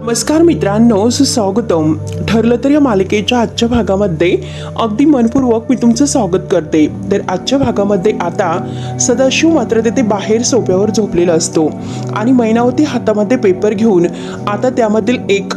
नमस्कार मित्रांनो, सुस्वागतम. ठरलं तर या मालिकेच्या आजच्या भागामध्ये अगदी मनपूर्वक मी तुमचं स्वागत करते. तर आजच्या भागामध्ये आता सदाशिव मात्र ते बाहेर सोफ्यावर झोपलेला असतो आणि मैनावती हातामध्ये पेपर घेऊन आता त्यामधील एक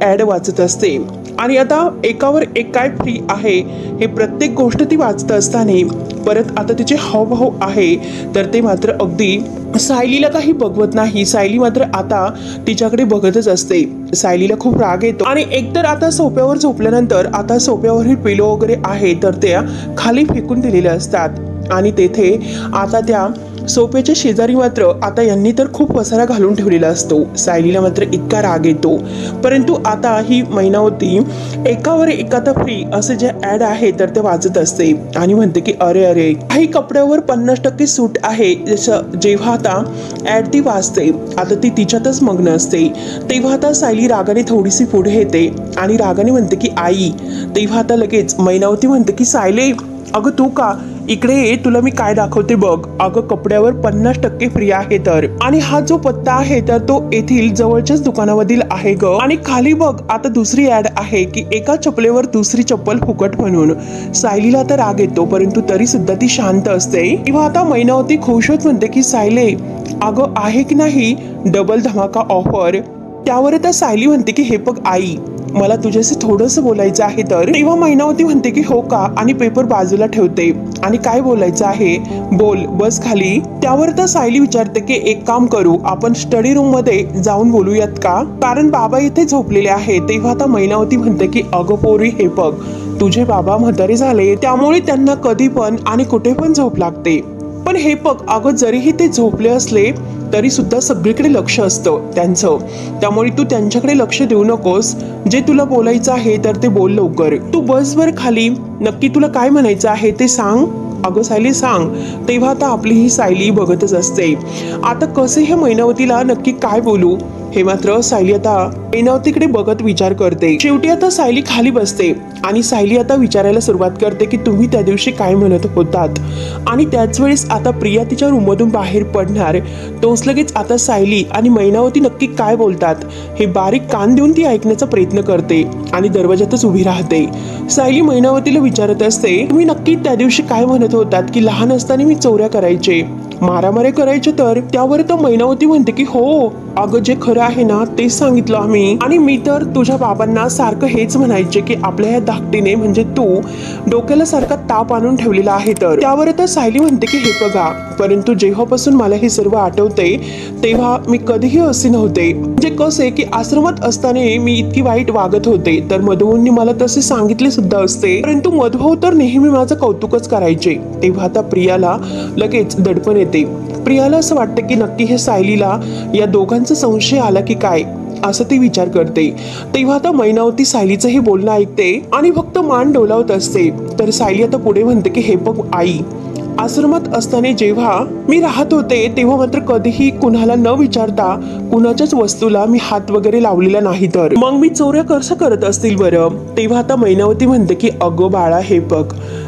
ॲड वाचत असते आणि आता एकावर एक काय फ्री आहे हे प्रत्येक गोष्ट ती वाचत असताना परत आता तिचे हावभाव आहे तर ते मात्र अगदी सायलीला काही बघवत नाही. सायली मात्र आता तिच्याकडे बघतच असते. सायलीला खूप राग येतो आणि एकतर आता सोफ्यावर झोपल्यानंतर आता सोफ्यावरील पिलो वगैरे आहे तर त्या खाली फेकून दिलेल्या असतात आणि तेथे आता त्या सोफ्याच्या शेजारी मात्र आता यांनी तर खूप पसारा घालून ठेवलेला असतो. सायलीला मात्र इतका राग येतो, परंतु आता ही मैनावती एकावर एक आता फ्री असे जे ॲड आहे तर ते वाचत असते आणि म्हणते की अरे अरे काही कपड्यावर 50% सूट आहे. जसं जेव्हा आता ॲड ती वाचते आता ती तिच्यातच मग्न असते तेव्हा आता सायली रागाने थोडीशी पुढे येते आणि रागाने म्हणते की आई. तेव्हा आता लगेच मैनावती म्हणते की सायले अगं तू का इकडे ये, तुला मी काय दाखवते बघ. अगं कपड्यावर 50% फ्री आहे तर, आणि हा जो पत्ता आहे तर तो येथील जवळच्याच दुकानामधील आहे ग. आणि खाली बघ आता दुसरी ॲड आहे की एका चपलेवर दुसरी चप्पल फुकट म्हणून. सायलीला तर राग येतो परंतु तरी सुद्धा ती शांत असते. किंवा आता मैनावती खुश होत म्हणते की सायले अगं आहे की नाही डबल धमाका ऑफर. त्यावर आता सायली म्हणते की हे बघ आई मला तुझ्याशी थोडंसं बोलायचं आहे तर. तेव्हा मैनावती म्हणते की हो का, आणि पेपर बाजूला ठेवते आणि काय बोलायचं आहे बोल, बस खाली. त्यावर तर सायली विचारते की एक काम करू आपण स्टडी रूम मध्ये जाऊन बोलूयात का, कारण बाबा इथे झोपलेले आहे. तेव्हा आता मैनावती म्हणते की अगं पोरी हे बघ तुझे बाबा म्हातारे झाले त्यामुळे त्यांना कधी पण आणि कुठे पण झोप लागते. पण हे बघ अगं जरीही ते झोपले असले तरी सुद्धा सगळीकडे लक्ष असतं त्यांचं, त्यामुळे तू त्यांच्याकडे लक्ष देऊ नकोस. जे तुला बोलायचं आहे तर ते बोल लवकर. तू बसवर खाली नक्की तुला काय म्हणायचं आहे ते सांग. अगं सायली सांग. तेव्हा आता आपली ही सायली बघतच असते आता कसे हे मैनावतीला नक्की काय बोलू हे मात्र सायली आता मैनावतीकडे बघत विचार करते. शेवटी आता सायली खाली बसते आणि सायली आता विचारायला सुरुवात करते की तुम्ही त्या दिवशी काय म्हणत होतात. आणि त्याच वेळेस आता प्रिया तिच्या रूममधून बाहेर पडणार तोच लगेच आता सायली आणि मैनावती नक्की काय बोलतात हे बारीक कान देऊन ती ऐकण्याचा प्रयत्न करते आणि दरवाजातच उभी राहते. सायली मैनावतीला विचारत असते तुम्ही नक्की त्या दिवशी काय म्हणत होतात की लहान असताना मी चोऱ्या करायचे, मारामारे करायचे तर. त्यावर तर मैनावती म्हणते की हो अगं जे खरं आहे ना तेच सांगितलं आम्ही, आणि मी तर तुझ्या बाबांना सारखं हेच म्हणायचे की आपल्या ह्या धाकटीने म्हणजे तू डोक्याला सारखा ताप आणून ठेवलेला आहे तर. त्यावर तर सायली म्हणते की हे बघा परंतु जेव्हापासून मला हे सर्व आठवते तेव्हा मी कधीही असे नव्हते. म्हणजे कसे की आश्रमात असताना मी इतकी वाईट वागत होते तर मधुभाऊंनी मला तसे सांगितले सुद्धा असते, परंतु मधुभाऊ तर नेहमी माझं कौतुकच करायचे. तेव्हा आता प्रियाला लगेच दडपण येते. प्रियाला असं वाटतं की नक्की हे सायलीला या दोघांचा संशय आला की काय असं ती विचार करते. तेव्हा आता मैनावती सायलीचं हे बोलणं ऐकते आणि फक्त मान डोलावत असते. तर सायली आता पुढे म्हणते की हे बघ आई, आश्रमात असताना जेव्हा मी राहत होते तेव्हा मात्र कधीही कुणाला न विचारता कुणाच्याच वस्तूला मी हात वगैरे लावलेला नाही तर मग मी चोऱ्या कसं करत असतील बरं. तेव्हा आता मैनावती म्हणते की अगं बाळा हे बघ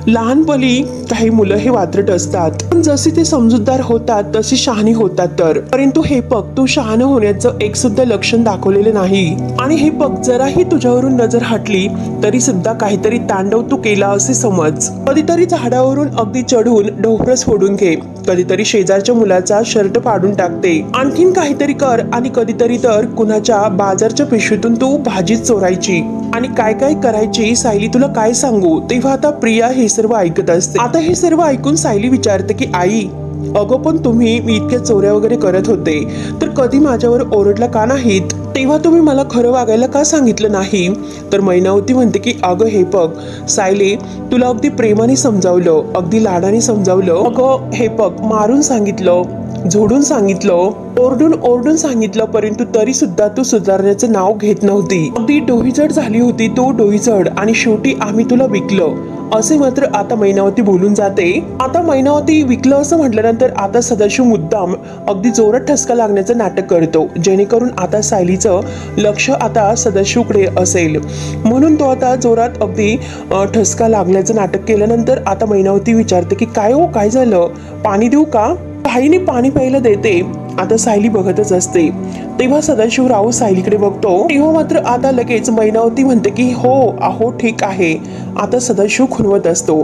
लहानपणी काही मुलं हे वात्रट असतात पण जसे ते समजूतदार होतात तशी शहाणी होतात तर. परंतु हे बघ तू शहाणं होण्याचं एक सुद्धा लक्षण दाखवलेलं नाही, आणि हे बघ जराही तुझ्यावरून नजर हटली तरी सुद्धा काहीतरी तांडव तू केला असे समज. कधीतरी झाडावरून अगदी चढून ढोपरस फोडून घे, कधीतरी शेजारच्या मुलाचा शर्ट फाडून टाकते, आणखीन काहीतरी कर, आणि कधीतरी तर कुणाच्या बाजारच्या पिशवीतून तू भाजी चोरायची आणि काय काय करायची सायली तुला काय सांगू. तेव्हा आता प्रिया हे सर्व ऐकत असते. आता हे सर्व ऐकून सायली विचारते की आई अगं पण तुम्ही मी इतक्या चोऱ्या वगैरे करत होते तर कधी माझ्यावर ओरडला का नाहीत, तेव्हा तुम्ही मला खरं वागायला का सांगितलं नाही. तर मैनावती म्हणते की अगं हे बघ सायली तुला अगदी प्रेमाने समजावलं, अगदी लाडाने समजावलं, अगं हे बघ मारून सांगितलं, झोडून सांगितलं, ओरडून ओरडून सांगितलं, परंतु तरी सुद्धा तू सुधारण्याचं नाव घेत नव्हती. अगदी डोहीजड झाली होती तू डोहीजड, आणि शेवटी आम्ही तुला विकलं असे मात्र आता मैनावती बोलून जाते. आता मैनावती विकलं असं म्हटल्यानंतर आता सदाशिव मुद्दाम अगदी जोरात ठसका लागण्याचं नाटक करतो जेणेकरून आता सायलीचं लक्ष आता सदाशिवकडे असेल, म्हणून तो आता जोरात अगदी ठसका लागण्याचं नाटक केल्यानंतर आता मैनावती विचारते की काय हो काय झालं, पाणी देऊ का. काहीने पाणी प्यायला देते आता सायली बघतच असते. तेव्हा सदाशिवराव सायलीकडे बघतो. तेव्हा मात्र आता लगेच मैनावती म्हणते की हो अहो ठीक आहे. आता सदाशिव खुणवत असतो.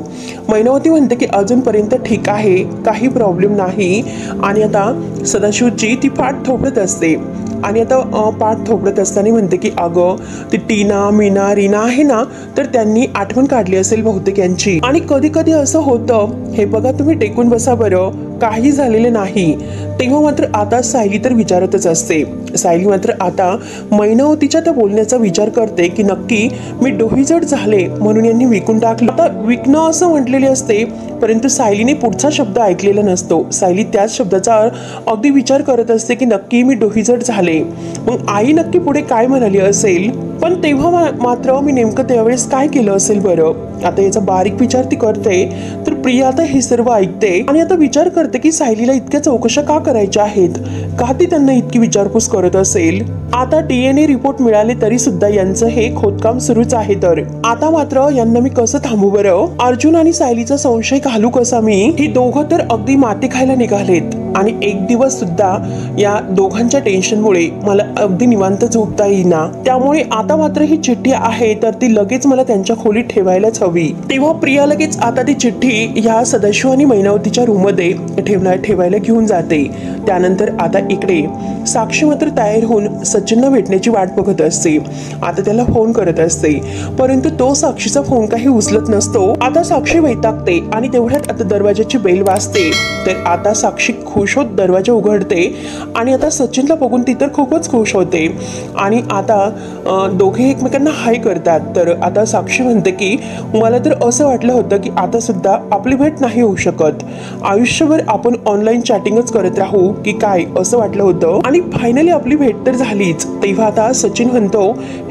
मैनावती म्हणते की अजूनपर्यंत ठीक आहे, काही प्रॉब्लेम नाही. आणि आता सदाशिवची ती पाठ थोपडत असते. आणि आता पाठ थोपडत असताना म्हणते की अगं ती टीना मीना रीना आहे ना, तर त्यांनी आठवण काढली असेल बहुतेक यांची. आणि कधी कधी असं होतं, हे बघा तुम्ही टेकून बसा बरं, काही झालेलं नाही. तेव्हा मात्र आता सायली तर विचारतच असते. सायली मात्र आता मैनावतीच्या त्या बोलण्याचा विचार करते की नक्की मी डोहीजड झाले म्हणून यांनी विकून टाकलं. आता विकणं असं म्हटलेले असते, परंतु सायलीने पुढचा शब्द ऐकलेला नसतो. सायली त्याच शब्दाचा अगदी विचार करत असते की नक्की मी डोहीजड झाले, मग आई नक्की पुढे काय म्हणाली असेल. पण तेव्हा मात्र मी नेमकं त्यावेळेस काय केलं असेल बरं. आता याचा बारीक विचार ती करते. तर प्रिया आता हे सर्व ऐकते आणि आता विचार करते की सायलीला इतक्या चौकशा का करायच्या आहेत, का ती त्यांना इतकी विचारपूस करत असेल. आता DNA रिपोर्ट मिळाले तरी सुद्धा यांचं हे खोदकाम सुरूच आहे. तर आता मात्र यांना मी कसं थांबू बरं. अर्जुन आणि सायलीचा संशय घालू कसा मी. ही दोघं तर अगदी माती खायला निघालेत आणि एक दिवस सुद्धा या दोघांच्या टेन्शनमुळे मला अगदी निवांत झोपता येईना. त्यामुळे आता मात्र ही चिठ्ठी आहे तर ती लगेच मला त्यांच्या खोलीत ठेवायलाच हवी. तेव्हा प्रिया लगेच आता ती चिठ्ठी या सदाशिव आणि मैनावतीच्या रूम मध्ये ठेवायला घेऊन जाते. त्यानंतर आता इकडे साक्षी मात्र तयार होऊन सचिनला भेटण्याची वाट बघत असते. आता त्याला फोन करत असते, परंतु तो साक्षीचा फोन काही उचलत नसतो. आता साक्षी वैतागते आणि तेवढ्यात आता दरवाजाची बेल वाजते. तर आता साक्षी खुश होत दरवाजा उघडते आणि आता सचिनला बघून ती तर खूपच खुश होते. आणि आता दोघे एकमेकांना हाय करतात. तर आता साक्षी म्हणते की मला तर असं वाटलं होतं की आता सुद्धा आपली भेट नाही होऊ शकत, आयुष्यभर आपण ऑनलाईन चॅटिंगच करत राहू की काय असं वाटलं होतं. आणि फायनली आपली भेट तर झालीच. तेव्हा आता सचिन म्हणतो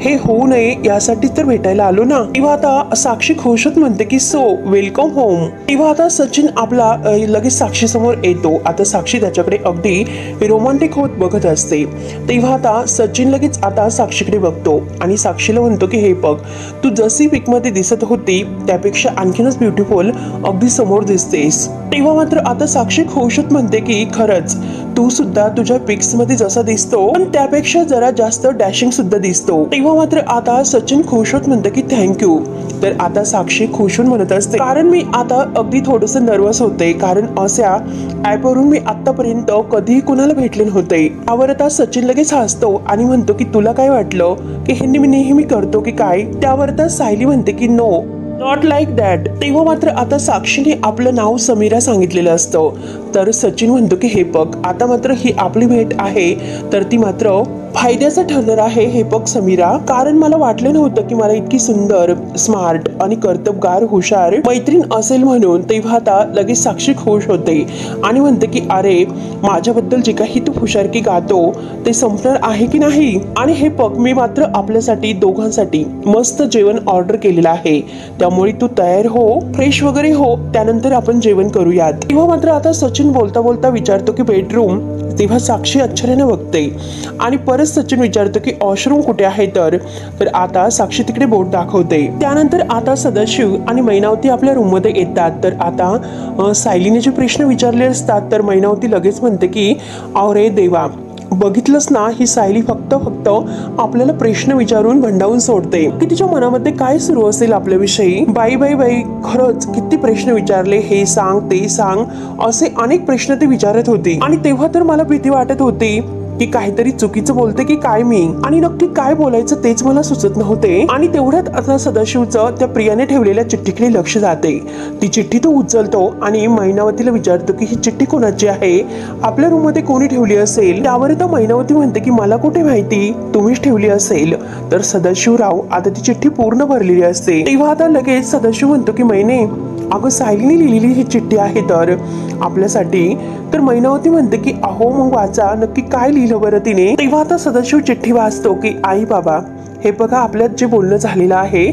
हे होऊ नये यासाठी तर भेटायला आलो ना. तेव्हा आता साक्षी खुश होत म्हणते की सो वेलकम होम. तेव्हा आता सचिन आपला लगेच साक्षी समोर येतो. आता साक्षी त्याच्याकडे अगदी रोमॅन्टिक होत बघत असते. तेव्हा आता सचिन लगेच आता साक्षीकडे बघतो आणि साक्षीला म्हणतो की हे बघ, तू जशी पिक मध्ये दिसत होती त्यापेक्षा आणखीनच ब्युटिफुल अगदी समोर दिसतेस. तेव्हा मात्र आता साक्षी खुश होत म्हणते की खरंच तू सुद्धा तुझ्या पिक्स मध्ये जसा दिसतो पण त्यापेक्षा जरा जास्त डॅशिंग सुद्धा दिसतो. तेव्हा मात्र आता सचिन खुश होत म्हणते की थँक्यू. तर आता साक्षी खुश होऊन म्हणत असते कारण मी आता अगदी थोडस नर्वस होते, कारण अशा ऍपवरून मी आतापर्यंत कधीही कुणाला भेटले नव्हते. त्यावर आता सचिन लगेच हसतो आणि म्हणतो की तुला काय वाटलं की हे मी नेहमी करतो की काय. त्यावर आता सायली म्हणते की नो नॉट लाईक दॅट. तेव्हा मात्र आता साक्षीने आपलं नाव समीरा सांगितलेलं असतं. तर सचिन म्हणतो की हे बघ, आता मात्र ही आपली भेट आहे तर ती मात्र फायद्याचं ठरणार आहे हे बघ समीरा, कारण मला वाटलं नव्हतं की मला इतकी सुंदर, स्मार्ट आणि कर्तबगार, हुशार मैत्रीण असेल म्हणून. तेव्हा आता लगेच साक्षी खुश होते आणि म्हणते की अरे माझ्याबद्दल जे काही तू हुशारकी गातो ते संपणार आहे की नाही. आणि हे बघ, मी मात्र आपल्यासाठी दोघांसाठी मस्त जेवण ऑर्डर केलेलं आहे, त्यामुळे तू तयार हो, फ्रेश वगैरे हो, त्यानंतर आपण जेवण करूयात. तेव्हा मात्र आता सचिन बोलता बोलता विचारतो की बेडरूम. तेव्हा साक्षी आश्चर्याने बघते आणि परत सचिन विचारतो की वॉशरूम कुठे आहे. तर आता साक्षी तिकडे बोट दाखवते. त्यानंतर आता सदाशिव आणि मैनावती आपल्या रूम मध्ये येतात. तर आता सायलीने जे प्रश्न विचारले असतात तर मैनावती लगेच म्हणते की अरे देवा, बघितलंच ना, ही सायली फक्त आपल्याला प्रश्न विचारून भंडावून सोडते की तिच्या मनामध्ये काय सुरू असेल आपल्याविषयी. बाई बाई बाई, खरंच किती प्रश्न विचारले, हे सांग ते सांग असे अनेक प्रश्न ते विचारत होती. आणि तेव्हा तर मला भीती वाटत होती की काहीतरी चुकीचं बोलते की काय मी, आणि नक्की काय बोलायचं तेच मला सुचत नव्हते. आणि तेवढ्यात आता सदाशिवचं त्या प्रियाने ठेवलेल्या चिठ्ठीकडे लक्ष जाते. ती चिठ्ठी तो उचलतो आणि मैनावतीला विचारतो की ही चिठ्ठी कोणाची आहे, आपल्या रूम मध्ये कोणी ठेवली असेल. त्यावर तर मैनावती म्हणते की मला कुठे माहिती, तुम्हीच ठेवली असेल. तर सदाशिवराव आता ती चिठ्ठी पूर्ण भरलेली असते. तेव्हा आता लगेच सदाशिव म्हणतो की मैने, अगं सायलीने लिहिलेली ही चिठ्ठी आहे तर आपल्यासाठी. तर मैनावती म्हणते की अहो मग वाचा, नक्की काय लिहिलं बरं तिने. तेव्हा आता सदाशिव चिठ्ठी वाचतो की आई बाबा, हे बघा, आपल्यात जे बोलणं झालेलं आहे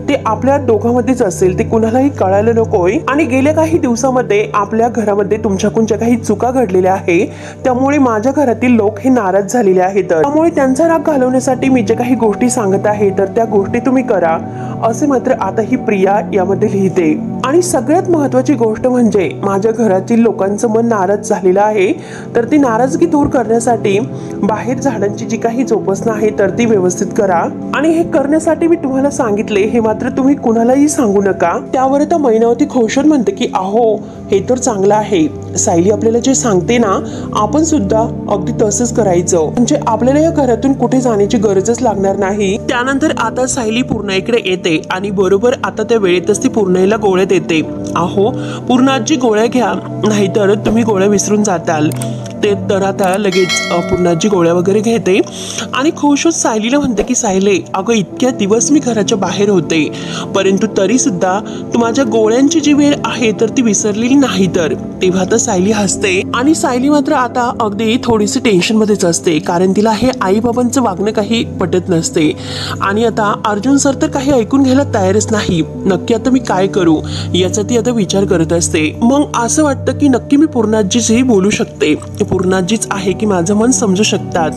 ते आपल्या दोघांमध्येच असेल, ते कुणालाही कळायला नकोय. आणि गेल्या काही दिवसामध्ये आपल्या घरामध्ये तुमच्याकडून ज्या काही चुका घडलेल्या आहे त्यामुळे माझ्या घरातील लोक हे नाराज झालेले आहेत. त्यामुळे त्यांचा राग घालवण्यासाठी मी जे काही गोष्टी सांगत आहे तर त्या गोष्टी तुम्ही करा, असे मात्र आता ही प्रिया यामध्ये लिहिते. आणि सगळ्यात महत्वाची गोष्ट म्हणजे माझ्या घरातील लोकांचं मन नाराज झालेलं आहे, तर ती नाराजगी दूर करण्यासाठी बाहेर झाडांची जी काही जोपासना आहे तर ती व्यवस्थित करा. आणि हे करण्यासाठी मी तुम्हाला सांगितले, हे मात्र तुम्ही कुणालाही सांगू नका. त्यावर आता मैनावती खोशून म्हणते की अहो, हे तर चांगलं आहे. सायली आपल्याला जे सांगते ना, आपण सुद्धा अगदी तसंच करायचं, म्हणजे आपल्याला या घरातून कुठे जाण्याची गरजच लागणार नाही. त्यानंतर आता सायली पूर्णाईकडे येते आणि बरोबर आता त्या वेळेतच ती पूर्णाईला गोळ्या देते. अहो पूर्णाजी, गोळ्या घ्या, नाहीतर तुम्ही गोळ्या विसरून जाताल. ते तर आता लगेच पूर्णाजी गोळ्या वगैरे घेते आणि खुश होत सायलीला म्हणते की सायले, अगं इतक्या दिवस मी घराच्या बाहेर होते, परंतु तरी सुद्धा तू माझ्या गोळ्यांची जी वेळ आहे तर ती विसरलेली नाही. तर तेव्हा तर सायली हसते आणि सायली मात्र आता अगदी थोडीशी टेन्शन मध्येच असते, कारण तिला हे आई बाबांचं वागणं काही पटत नसते. आणि आता अर्जुन सर तर काही ऐकून घ्यायला तयारच नाही. नक्की आता मी काय करू याचा ती आता विचार करत असते. मग असं वाटतं की नक्की मी पूर्णाजीशी बोलू शकते, पूर्णाजीच आहे की माझं मन समजू शकतात.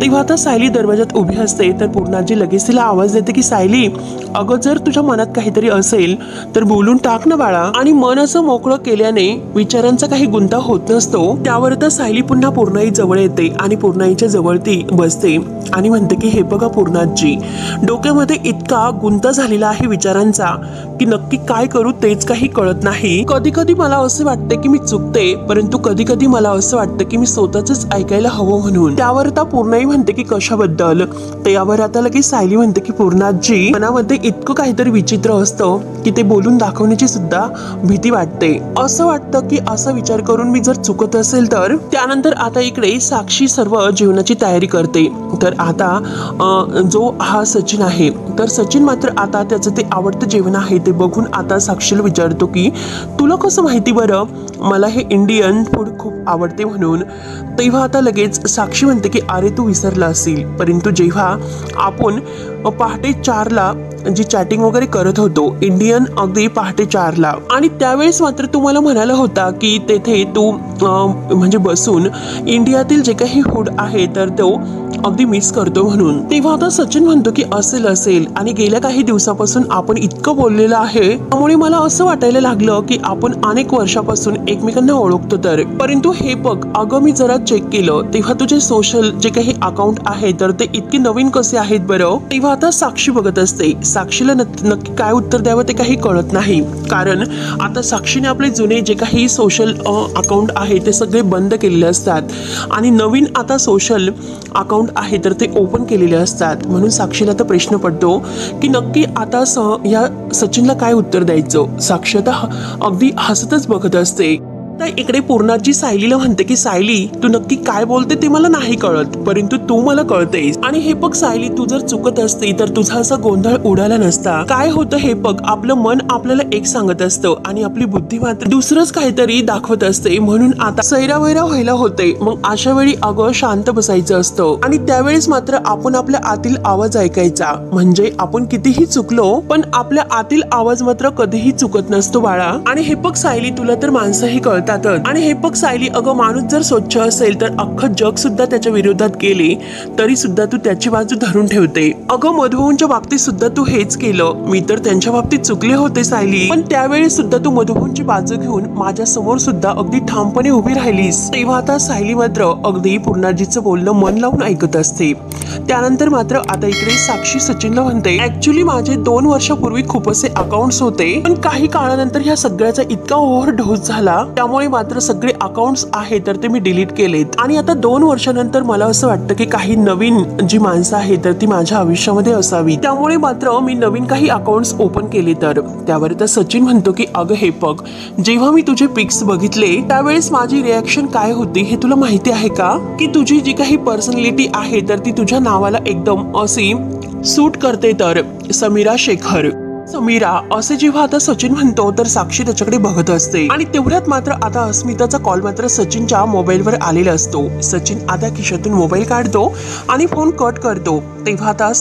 तेव्हा आता सायली दरवाजात उभी असते तर पूर्णाजी लगेच तिला आवाज देते की सायली, अगं जर तुझ्या मनात काहीतरी असेल तर बोलून टाक ना बाळा. आणि मन असं मोकळं केल्याने विचारांचा काही गुंता होत नसतो. त्यावर आता सायली पुन्हा पूर्णाई जवळ येते आणि पूर्णाईच्या जवळ ती बसते आणि म्हणते की हे बघा पूर्णाजी, डोक्यामध्ये इतका गुंता झालेला आहे विचारांचा की नक्की काय करू तेच काही कळत नाही. कधी कधी मला असं वाटतं की मी चुकते, परंतु कधी कधी मला असं वाटतं की मी स्वतःच ऐकायला हवं म्हणून. त्यावर आता पूर्णाई म्हणते की कशाबद्दल. त्यावर आता लगेच सायली म्हणते की पूर्णाजी, मनामध्ये इतकं काहीतरी विचित्र असतं की ते बोलून दाखवण्याची सुद्धा भीती वाटते. असं वाटतं की असा विचार करून मी जर चुकत असेल तर. त्यानंतर आता इकडे साक्षी सर्व जेवणाची तयारी करते. तर आता जो हा सचिन आहे तर सचिन मात्र आता त्याचं ते आवडतं जेवण आहे ते बघून आता साक्षीला विचारतो की तुला कसं माहिती बरं मला हे इंडियन फूड खूप आवडते म्हणून. तेव्हा आता लगेच साक्षी म्हणते की अरे तू विसरला असेल, परंतु जेव्हा आपण पहाटे 4ला जी चॅटिंग वगैरे करत होतो इंडियन, अगदी पहाटे 4ला, आणि त्यावेळेस मात्र तू मला म्हणाला होता की तेथे तू म्हणजे बसून इंडियातील जे काही फूड आहे तर तो अगदी मिस करतो म्हणून. तेव्हा आता सचिन म्हणतो की असेल आणि गेल्या काही दिवसापासून आपण इतकं बोललेलं आहे त्यामुळे मला असं वाटायला लागलं की आपण अनेक वर्षापासून एकमेकांना ओळखतो. तर परंतु हे बघ अगं, मी जरा चेक केलं तेव्हा तुझे सोशल जे काही अकाउंट आहे तर ते इतके नवीन कसे आहेत बरं. तेव्हा आता साक्षी बघत असते. साक्षीला नक्की काय उत्तर द्यावं ते काही कळत नाही, कारण आता साक्षीने आपले जुने जे काही सोशल अकाउंट आहे ते सगळे बंद केलेले असतात आणि नवीन आता सोशल अकाउंट आहे तर ते ओपन केलेले असतात. म्हणून साक्षीला तर प्रश्न पडतो की नक्की आता या सचिनला काय उत्तर द्यायचं. साक्षी आता अगदी हसतच बघत असते. तर इकडे पूर्णाजी सायलीला म्हणते की सायली, तू नक्की काय बोलते ते मला नाही कळत, परंतु तू मला कळतेस. आणि हे बघ सायली, तू जर चुकत असती तर तुझा असा गोंधळ उडाला नसता. काय होतं हे बघ, आपलं मन आपल्याला एक सांगत असतं आणि आपली बुद्धी मात्र दुसरंच काहीतरी दाखवत असते. म्हणून आता सैरावैरा व्हायला होते. मग अशा वेळी अगं शांत बसायचं असतं आणि त्यावेळेस मात्र आपण आपल्या आतील आवाज ऐकायचा. म्हणजे आपण कितीही चुकलो पण आपल्या आतील आवाज मात्र कधीही चुकत नसतो बाळा. आणि हे बघ सायली, तुला तर माणसंही कळतात. आणि हे बघ सायली, अगं माणूस जर स्वच्छ असेल तर अख्खं जग सुद्धा त्याच्या विरोधात गेले तरी सुद्धा तू त्याची बाजू धरून ठेवते. अगं मधुभाऊंच्या बाबतीत सुद्धा तू हेच केलं. मी तर त्यांच्या बाबतीत चुकले होते सायली, पण त्यावेळेस सुद्धा तू मधुभाऊंची बाजू घेऊन माझ्या समोर सुद्धा अगदी ठामपणे उभी राहिलीस. तेव्हा आता सायली मात्र अगदी पूर्णाजीचं बोलणं मन लावून ऐकत असते. त्यानंतर मात्र आता इकडे साक्षी सचिनला म्हणते, ऍक्च्युली माझे 2 वर्षापूर्वी खूप असे अकाउंट्स होते, पण काही काळानंतर ह्या सगळ्याचा इतका ओव्हरडोस झाला त्यामुळे मात्र सगळे अकाउंट्स आहे तर ते मी डिलीट केलेत. आणि आता 2 वर्षानंतर मला असं वाटतं की काही नवीन जी माणसं आहे तर ती माझ्या आयुष्यामध्ये असावी, त्यामुळे मात्र मी नवीन काही अकाउंट्स ओपन केले. तर त्यावर तर सचिन म्हणतो की अगं हे बघ, जेव्हा मी तुझे पिक्स बघितले त्यावेळेस माझी रिॲक्शन काय होती हे तुला माहिती आहे का, की तुझी जी काही पर्सनॅलिटी आहे तर ती तुझ्या नावाला एकदम अशी सूट करते. तर समीरा शेखर समीरा असे जेव्हा आता सचिन म्हणतो तर साक्षी त्याच्याकडे बघत असते आणि तेवढ्यात मात्र आता अस्मिताचा कॉल मात्र सचिनच्या मोबाईलवर आलेला असतो। सचिन आता खिशातून मोबाईल काढतो आणि फोन कट करतो। तेव्हा आता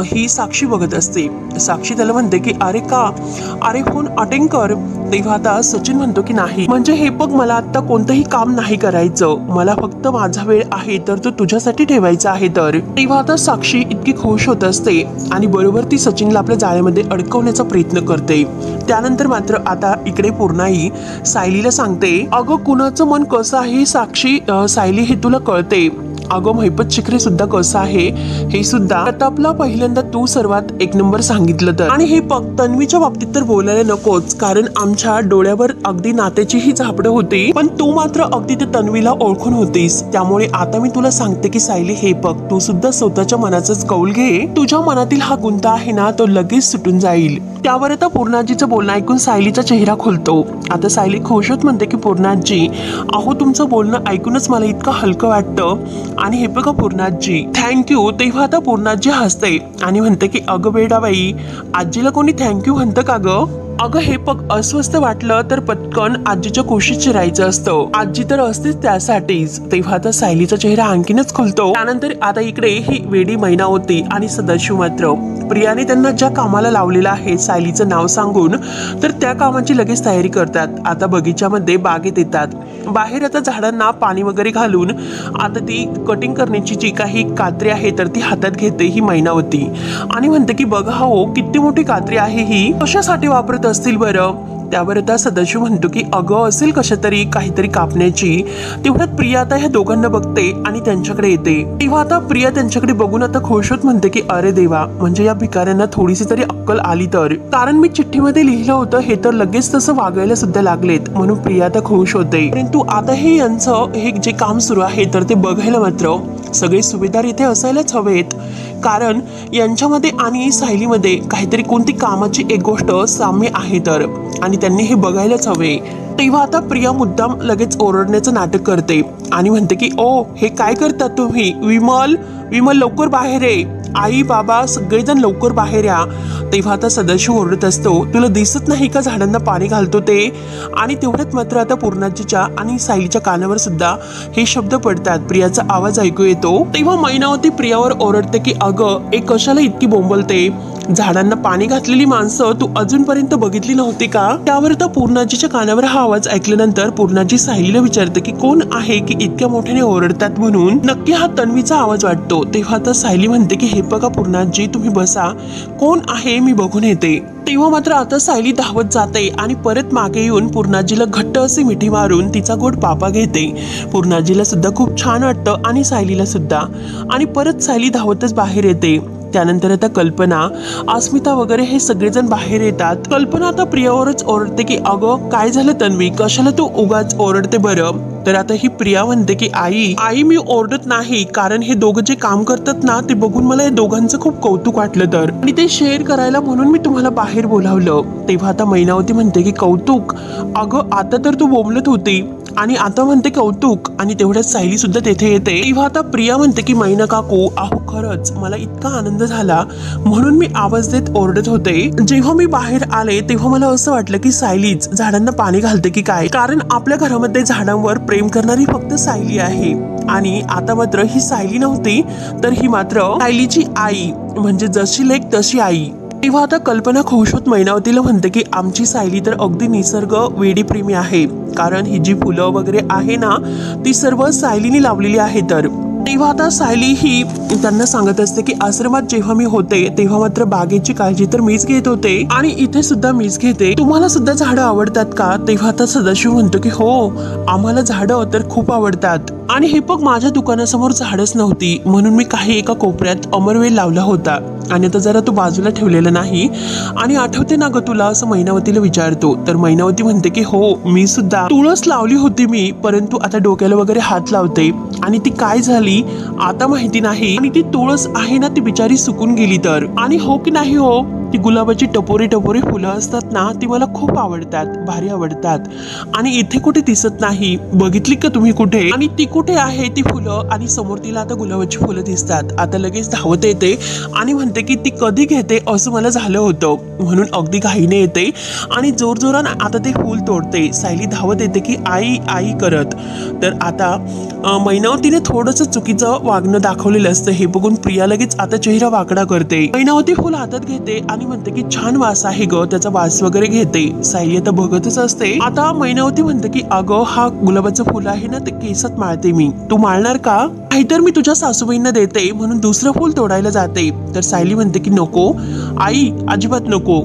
ही साक्षी बघत असते। साक्षी त्याला म्हणते की अरे फोन अटेंड कर। तेव्हा आता सचिन म्हणतो की नाही, म्हणजे हे बघ मला आता कोणतंही काम नाही करायचं, मला फक्त माझा वेळ आहे तर तो तुझ्यासाठी ठेवायचा आहे। तर तेव्हा आता साक्षी इतकी खुश होत असते आणि बरोबर ती सचिनला आपल्या जाळ्यामध्ये अडकवण्याचा प्रयत्न करते। त्यानंतर मात्र आता इकडे पूर्णाई सायलीला सांगते, अगं कुणाचं मन कसं आहे साक्षी, सायली हे तुला कळते। अगं महिपत शिखरे सुद्धा कसं आहे हे सुद्धा प्रतापला पहिल्यांदा तू सर्वात एक नंबर सांगितलं तर। आणि हे बघ तन्वीच्या बाबतीत तर बोलायला नकोच, कारण आमच्या डोळ्यावर अगदी नात्याची ही झापडं होती, पण तू मात्र अगदी ते तन्वीला ओळखून होतीस। त्यामुळे आता मी तुला सांगते की सायली हे बघ तू सुद्धा स्वतःच्या मनाचाच कौल घे, तुझ्या मनातील हा गुंता आहे ना तो लगेच सुटून जाईल। त्यावर आता पूर्णाजीचं बोलणं ऐकून सायलीचा चेहरा खुलतो। आता सायली खुश होत म्हणते की पूर्णाजी अहो तुमचं बोलणं ऐकूनच मला इतकं हलकं वाटतं आणि हे बघा पूर्णाजी थँक्यू। तेव्हा आता पूर्णाजी हसते आणि म्हणते की अगं बेडाबाई आजीला कोणी थँक्यू म्हणतं का ग? अगं हे बघ अस्वस्थ वाटलं तर पटकन आजीच्या कुशीत शिरायचं असतं, आजी तर असतेच त्यासाठीच। तेव्हा आता सायलीचा चेहरा आणखीनच खुलतो। त्यानंतर आता इकडे ही वेडी मैना होती आणि सदाशिव मात्र प्रियाने त्यांना ज्या कामाला लावलेलं आहे सायलीचं नाव सांगून तर त्या कामाची लगेच तयारी करतात। आता बगीच्यामध्ये बागेत येतात, बाहेर आता झाडांना पाणी वगैरे घालून आता ती कटिंग करण्याची जी काही कात्री आहे तर ती हातात घेते ही मैनावती आणि म्हणते की बघा हो किती मोठी कात्री आहे ही, कशासाठी वापरत असतील बरं? त्यावर आता सदाशिव म्हणतो की अगं असेल कशा तरी काहीतरी कापण्याची। तेवढ्यात प्रिया आता ह्या दोघांना बघते आणि त्यांच्याकडे येते। तेव्हा आता प्रिया त्यांच्याकडे बघून आता खुश होत म्हणते की अरे देवा, म्हणजे या भिकाऱ्यांना थोडीशी तरी अक्कल आली तर, कारण मी चिठ्ठीमध्ये लिहिलं होतं हे तर लगेच तसं वागायला सुद्धा लागलेत, म्हणून प्रिया आता खुश होते। परंतु आता हे यांचं हे जे काम सुरू आहे तर ते बघायला मात्र सगळे सुभेदार इथे असायलाच हवेत, कारण यांच्यामध्ये आणि सायलीमध्ये काहीतरी कोणती कामाची एक गोष्ट साम्य आहे तर, आणि त्यांनी हे बघायलाच हवे। तेव्हा आता प्रिया मुद्दाम लगेच ओरडण्याचं नाटक करते आणि म्हणते की ओ हे काय करतात तुम्ही, विमल विमल लवकर बाहेर ये, आई बाबा सगळेजण लवकर बाहेर या। तेव्हा आता सदाशिव ओरडत असतो, तुला दिसत नाही का झाडांना पाणी घालतो ते? आणि तेवढ्यात मात्र आता पूर्णाजीच्या आणि सायलीच्या कानावर सुद्धा हे शब्द पडतात, प्रियाचा आवाज ऐकू येतो। तेव्हा मैनावती प्रियावर ओरडते की अगं एक कशाला इतकी बोंबलते, झाडांना पाणी घातलेली माणसं तू अजूनपर्यंत बघितली नव्हती का? त्यावर तर पूर्णाजीच्या कानावर हा आवाज ऐकल्यानंतर पूर्णाजी सायलीला विचारते की कोण आहे की इतक्या मोठ्याने ओरडतात म्हणून, नक्की हा तन्वीचा आवाज वाटतो। तेव्हा आता सायली म्हणते की हे बघा पूर्णाजी तुम्ही बसा, कोण आहे मी बघून येते। तेव्हा मात्र आता सायली धावत जाते आणि परत मागे येऊन पूर्णाजीला घट्ट असे मिठी मारून तिचा गोड पापा घेते। पूर्णाजीला सुद्धा खूप छान वाटतं आणि सायलीला सुद्धा, आणि परत सायली धावतच बाहेर येते। त्यानंतर आता कल्पना अस्मिता वगैरे हे सगळेजण बाहेर येतात। कल्पना आता प्रियावरच ओरडते की अगं काय झालं तन्वी, कशाला तू उगाच ओरडते बरं? तर आता ही प्रिया म्हणते की आई मी ओरडत नाही, कारण हे दोघं जे काम करतात ना ते बघून मला या दोघांचं खूप कौतुक वाटलं तर, आणि ते शेअर करायला म्हणून मी तुम्हाला बाहेर बोलावलं। तेव्हा आता मैनावती म्हणते की कौतुक, अगं आता तर तू बोंबलत होती आणि आता म्हणते कौतुक, आणि तेवढ्यात सायली सुद्धा तेथे येते। तेव्हा आता प्रिया म्हणते की मैना काकू अहो खरंच मला इतका आनंद झाला म्हणून मी आवाज देत ओरडत होते। जेव्हा मी बाहेर आले तेव्हा मला असं वाटलं की सायलीच झाडांना पाणी घालते की काय, कारण आपल्या घरामध्ये झाडांवर प्रेम करणारी फक्त सायली आहे, आणि आता मात्र ही सायली नव्हती तर ही मात्र सायलीची आई, म्हणजे जशी लेक तशी आई। तेव्हा आता कल्पना खुश होत मैनावतीला म्हणते की आमची सायली तर अगदी निसर्ग वेडीप्रेमी आहे, कारण ही जी फुलं वगैरे आहे ना ती सर्व सायलीने लावलेली आहे तर। तेव्हा आता सायली ही त्यांना सांगत असते की आश्रमात जेव्हा मी होते तेव्हा मात्र बागेची काळजी तर मीच घेत होते आणि इथे सुद्धा मीच घेते, तुम्हाला सुद्धा झाडं आवडतात का? तेव्हा आता सदाशिव म्हणतो की हो आम्हाला झाडं तर खूप आवडतात, आणि हे बघ माझ्या दुकानासमोर झाडच नव्हती म्हणून मी काही एका कोपऱ्यात अमरवेल लावला होता, आणि आता जरा तू बाजूला ठेवलेला नाही, आणि आठवते ना ग तुला, असं मैनावतीला विचारतो। तर मैनावती म्हणते की हो मी सुद्धा तुळस लावली होती मी, परंतु आता डोक्याला वगैरे हात लावते आणि ती काय झाली आता माहिती नाही, आणि ती तुळस आहे ना ती बिचारी सुकून गेली तर, आणि हो की नाही हो ती गुलाबाची टपोरी टपोरी फुलं असतात ना, ती मला खूप आवडतात, भारी आवडतात. आणि इथे कुठे दिसत नाही, बघितली का तुम्ही कुठे? आणि ती कुठे आहे ती फुलं? आणि समोर तिला आता गुलाबाची फुलं दिसतात. आता लगेच धावत येते आणि म्हणते की ती कधी घेते असं मला झालं होतं, म्हणून अगदी घाईने येते आणि जोरजोराने आता ते फूल तोडते. सायली धावत येते की आई आई करत. तर आता मैनावतीने थोडंसं चुकीचं वागणं दाखवलेलं असतं. हे बघून प्रिया लगेच आता चेहरा वाकडा करते. मैनावती फुल हातात घेते आणि म्हणते की छान वास आहे ग, त्याचा वास वगैरे घेते. सायली आता बघतच असते. आता मैनावती म्हणते की अगं हा गुलाबाचं फुल आहे ना, ते केसात माळते मी, तू माळणार का? नाहीतर मी तुझ्या सासूबाईंना देते, म्हणून दुसरं फुल तोडायला जाते. तर सायली म्हणते की नको आई, अजिबात नको.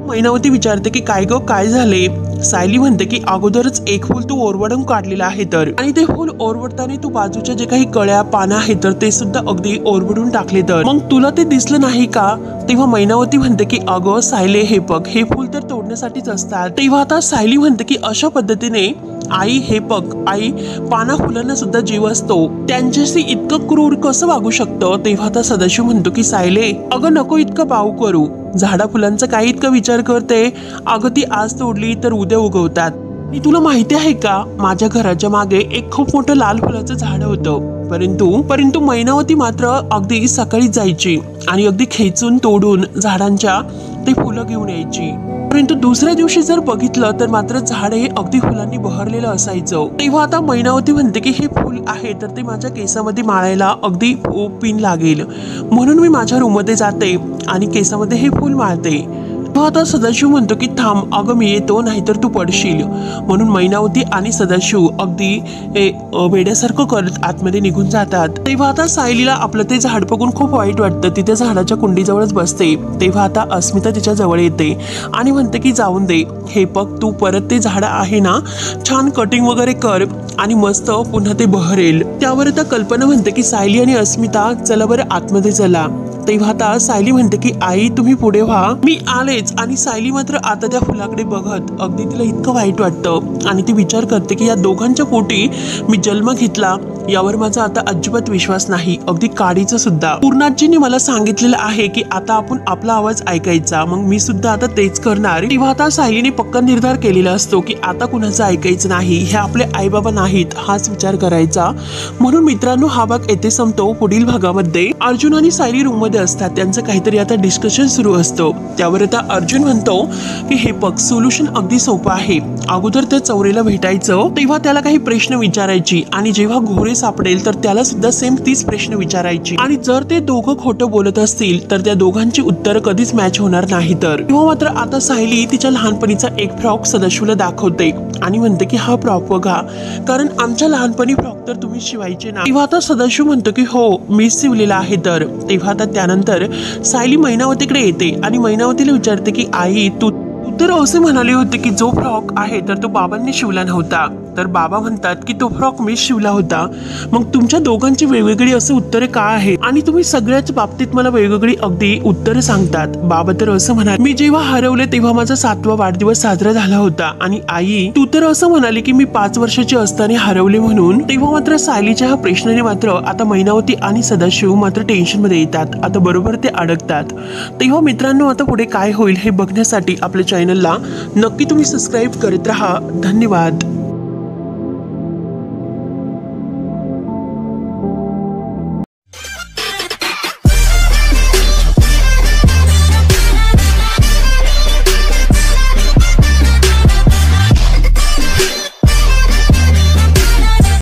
मैनावती विचारते की काय ग, काय झाले? सायली म्हणते की अगोदरच एक फूल तू ओरवडून काढलेलं आहे तर, आणि ते फूल ओरवडताना तू बाजूच्या जे काही कळ्या पानं आहेत तर ते सुद्धा अगदी ओरवडून टाकले तर, मग तुला ते दिसलं नाही का? तेव्हा मैनावती म्हणते की अगं सायले, हे बघ, हे फूल तर तोडण्यासाठीच असतात. तेव्हा आता सायली म्हणते की अशा पद्धतीने आई, हे बघ आई, पाना फुलांना सुद्धा जीव असतो, त्यांच्याशी इतकं क्रूर कसं वागू शकतं? तेव्हा आता सदाशिव म्हणतो की सायले, अगं नको इतकं बाऊ करू, झाडा फुलांचा काही इतका विचार करते? अगं ती आज तोडली तर उद्या उगवतात. आणि तुला माहिती आहे का, माझ्या घराच्या मागे एक खूप मोठं लाल फुलाचं झाड होतं, परंतु मैनावती मात्र अगदी सकाळी जायची आणि अगदी खेचून तोडून झाडांच्या ते फुलं घेऊन यायची. परंतु दुसऱ्या दिवशी जर बघितलं तर मात्र झाड हे अगदी फुलांनी बहरलेलं असायचं. तेव्हा आता मैनावती म्हणते की हे फुल आहे तर ते माझ्या केसामध्ये माळायला अगदी पिन लागेल, म्हणून मी माझ्या रूममध्ये जाते आणि केसामध्ये हे फुल माळते. आता सदाशिव म्हणतो की थांब, अगं मी येतो, नाहीतर तू पडशील. म्हणून मैनावती आणि सदाशिव अगदी वेड्यासारखं करत आतमध्ये निघून जातात. तेव्हा आता सायलीला आपलं ते झाड बघून खूप वाईट वाटतं. तिथे झाडाच्या कुंडीजवळच बसते. तेव्हा आता अस्मिता तिच्या जवळ येते आणि म्हणते की जाऊन दे, हे बघ तू परत ते झाड आहे ना, छान कटिंग वगैरे कर आणि मस्त पुन्हा ते बहरेल. त्यावर आता कल्पना म्हणते की सायली आणि अस्मिता चला बरं आतमध्ये चला. तेव्हा आता सायली म्हणते की आई तुम्ही पुढे व्हा, मी आलेच. आणि सायली मात्र आता त्या फुलाकडे बघत अगदी तिला इतकं वाईट वाटतं आणि ती विचार करते की या दोघांच्या पोटी मी जन्म घेतला, यावर माझा आता अजिबात विश्वास नाही, अगदी काडीचं सुद्धा. पूर्णाजींनी मला सांगितलेलं आहे की आता आपण आपला आवाज ऐकायचा, मग मी सुद्धा आता तेच करणार. तेव्हा आता सायलीने पक्का निर्धार केलेला असतो की आता कुणाचं ऐकायचं नाही, हे आपले आई बाबा नाहीत, हाच विचार करायचा. म्हणून मित्रांनो हा भाग येथे संपतो. पुढील भागामध्ये अर्जुन आणि सायली रूम मध्ये असतात, त्यांचं काहीतरी आता डिस्कशन सुरू असतं. त्यावर आता अर्जुन म्हणतो की हे बघ, सोल्युशन अगदी सोपं आहे. अगोदर त्या चौरेला भेटायचं, तेव्हा त्याला काही प्रश्न विचारायची आणि जेव्हा घोडे सापडेल तर त्याला सुद्धा सेम तीच प्रश्न विचारायची. आणि जर ते दोघं खोटं बोलत असतील तर त्या दोघांची उत्तर कधीच मॅच होणार नाही. तर तेव्हा मात्र आता सायली तिच्या लहानपणीचा एक फ्रॉक सदाशिवला दाखवते आणि म्हणते की हा फ्रॉक बघा, कारण आमच्या लहानपणी फ्रॉक तर तुम्ही शिवायचे ना. तेव्हा आता सदाशिव म्हणतो की हो मीच शिवलेला आहे. तर तेव्हा आता त्यानंतर सायली मैनावतीकडे येते आणि मैनावतीला विचारते की आई तू तर असे म्हणाले होते की जो फ्रॉक आहे तर तो बाबांनी शिवला नव्हता. तर बाबा म्हणतात की तो फ्रॉक मीच शिवला होता. मग तुमच्या दोघांची वेगवेगळी असे उत्तरे का आहेत आणि तुम्ही सगळ्याच बाबतीत मला वेगवेगळी अगदी उत्तरे सांगतात. बाबा तर असं म्हणाले मी जेव्हा हरवले तेव्हा माझा 7वा वाढदिवस साजरा झाला होता. आणि आई तू तर असं म्हणाली की मी 5 वर्षाची असताना हरवले म्हणून. तेव्हा मात्र सायलीच्या ह्या प्रश्नाने मात्र आता मैनावती आणि सदाशिव मात्र टेन्शन मध्ये येतात. आता बरोबर ते अडकतात. तेव्हा मित्रांनो आता पुढे काय होईल हे बघण्यासाठी आपल्या चॅनलला नक्की तुम्ही सबस्क्राईब करत राहा. धन्यवाद.